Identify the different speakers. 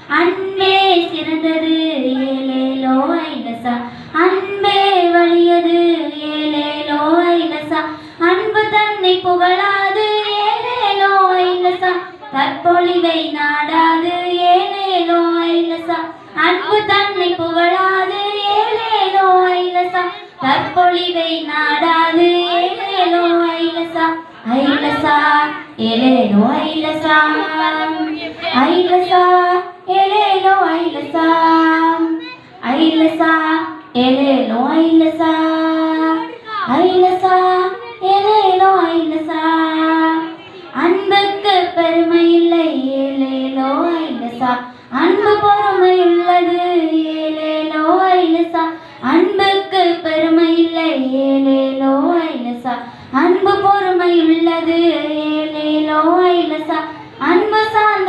Speaker 1: அன்பே சிறந்தது ஏலேலோ ஐலசா அன்பே வலியது ஏலேலோ ஐலசா அன்பு தன்னை புகழாது ஏலேலோ ஐலசா தற்பொழிவை நாடாது ஏலேலோ ஐலசா அன்பு தன்னை புகழாது ஏலேலோ ஐலசா தற்பொழிவை நாடாது ஏலேலோ ஐலசா ஐலசா ஏலேலோ ஐலசா ஐலசா ஏலேலோ ஐலசா ஐலசா ஏலேலோ ஐலசா ஐலசா ஏலேலோ ஐலசா அன்புக்கு பெருமை இல்லை ஏலேலோ ஐலசா அன்பு பொறுமை உள்ளது